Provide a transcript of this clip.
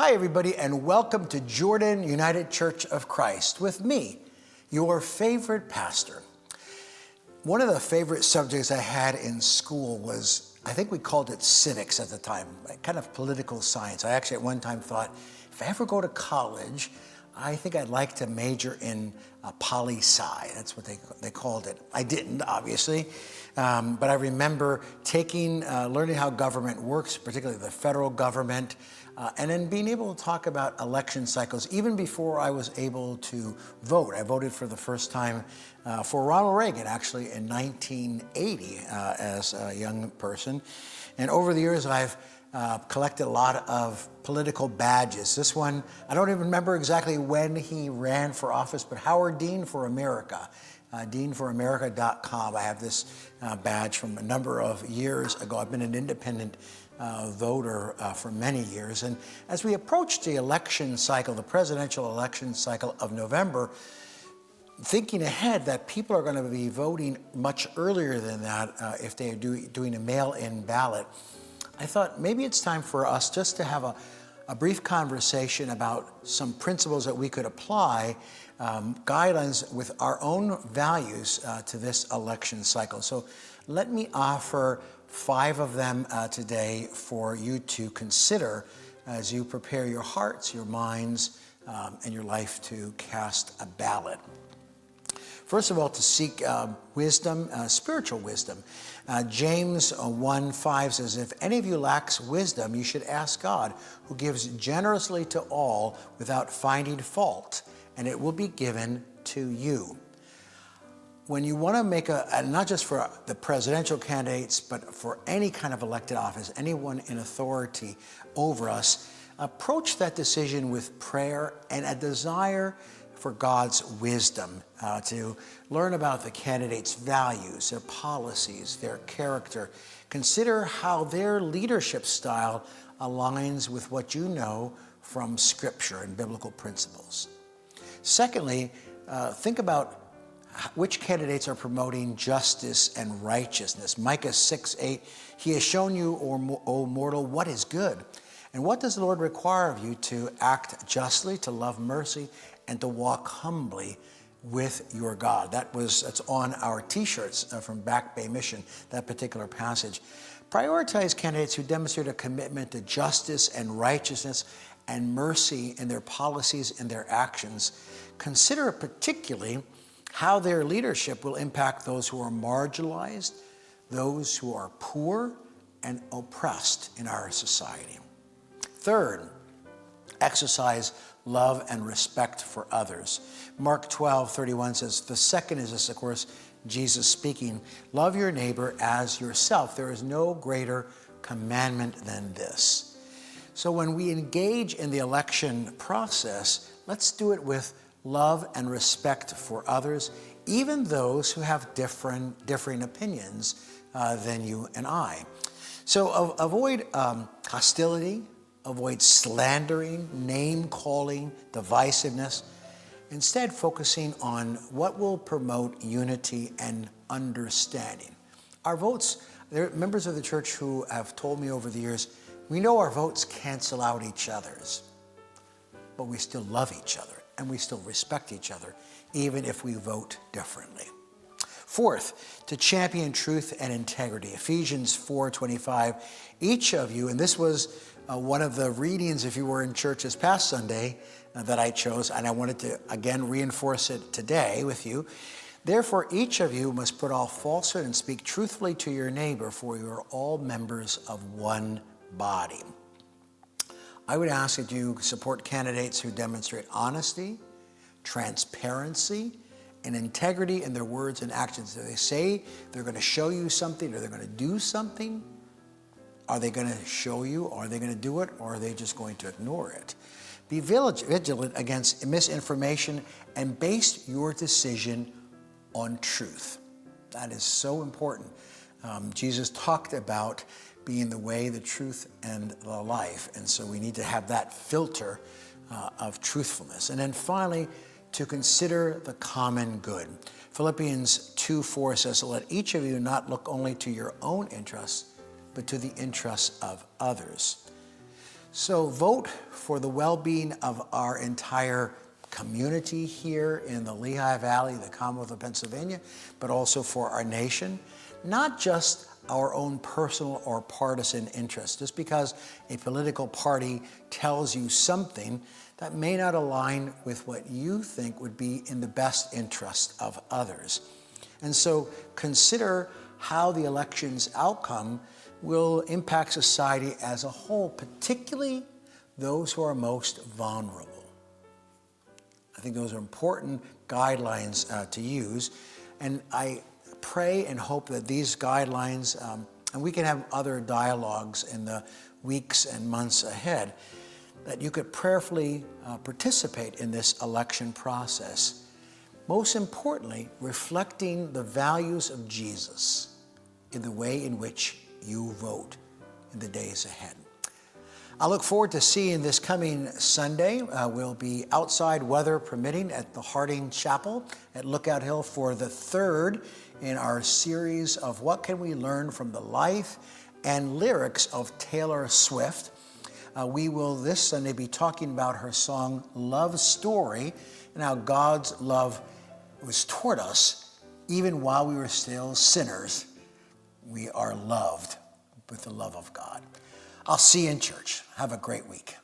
Hi, everybody, and welcome to Jordan United Church of Christ with me, your favorite pastor. One of the favorite subjects I had in school was, I think we called it civics at the time, kind of political science. I actually at one time thought, if I ever go to college, I think I'd like to major in poli-sci. That's what they called it. I didn't, obviously, but I remember learning how government works, particularly the federal government, and then being able to talk about election cycles even before I was able to vote. I voted for the first time for Ronald Reagan, actually, in 1980 as a young person. And over the years, I've collected a lot of political badges. This one, I don't even remember exactly when he ran for office, but Howard Dean for America, deanforamerica.com. I have this badge from a number of years ago. I've been an independent voter for many years. And as we approach the election cycle, the presidential election cycle of November, thinking ahead that people are going to be voting much earlier than that if they are doing a mail-in ballot, I thought maybe it's time for us just to have a brief conversation about some principles that we could apply, guidelines with our own values to this election cycle. So let me offer 5 of them today for you to consider as you prepare your hearts, your minds, and your life to cast a ballot. First of all, to seek wisdom, spiritual wisdom. James 1:5 says, if any of you lacks wisdom, you should ask God, who gives generously to all without finding fault, and it will be given to you. When you want to make not just for the presidential candidates, but for any kind of elected office, anyone in authority over us, approach that decision with prayer and a desire for God's wisdom, to learn about the candidates' values, their policies, their character. Consider how their leadership style aligns with what you know from Scripture and biblical principles. Secondly, think about which candidates are promoting justice and righteousness. Micah 6:8, he has shown you, O mortal, what is good. And what does the Lord require of you? To act justly, to love mercy, and to walk humbly with your God. That's on our t-shirts from Back Bay Mission, that particular passage. Prioritize candidates who demonstrate a commitment to justice and righteousness and mercy in their policies and their actions. Consider particularly how their leadership will impact those who are marginalized, those who are poor and oppressed in our society. Third, exercise love and respect for others. Mark 12:31 says, the second is this, of course, Jesus speaking, love your neighbor as yourself. There is no greater commandment than this. So when we engage in the election process, let's do it with love and respect for others, even those who have differing opinions than you and I. So avoid hostility, avoid slandering, name-calling, divisiveness. Instead, focusing on what will promote unity and understanding. Our votes, there are members of the church who have told me over the years, we know our votes cancel out each other's, but we still love each other and we still respect each other, even if we vote differently. Fourth, to champion truth and integrity. Ephesians 4:25, each of you, and this was one of the readings, if you were in church this past Sunday, that I chose, and I wanted to again reinforce it today with you. Therefore, each of you must put off falsehood and speak truthfully to your neighbor, for you are all members of one body. I would ask that you support candidates who demonstrate honesty, transparency, and integrity in their words and actions. Do they say they're going to show you something or they're going to do something? Are they going to show you? Are they going to do it? Or are they just going to ignore it? Be vigilant against misinformation and base your decision on truth. That is so important. Jesus talked about being the way, the truth, and the life. And so we need to have that filter of truthfulness. And then finally, to consider the common good. Philippians 2:4 says, let each of you not look only to your own interests, but to the interests of others. So vote for the well-being of our entire community here in the Lehigh Valley, the Commonwealth of Pennsylvania, but also for our nation, not just our own personal or partisan interests. Just because a political party tells you something that may not align with what you think would be in the best interest of others. And so consider how the election's outcome will impact society as a whole, particularly those who are most vulnerable. I think those are important guidelines to use. And I pray and hope that these guidelines, and we can have other dialogues in the weeks and months ahead, that you could prayerfully participate in this election process. Most importantly, reflecting the values of Jesus in the way in which you vote in the days ahead. I look forward to seeing this coming Sunday. We'll be outside, weather permitting, at the Harding Chapel at Lookout Hill for the third in our series of What Can We Learn from the Life and Lyrics of Taylor Swift. We will this Sunday be talking about her song Love Story and how God's love was toward us even while we were still sinners. We are loved with the love of God. I'll see you in church. Have a great week.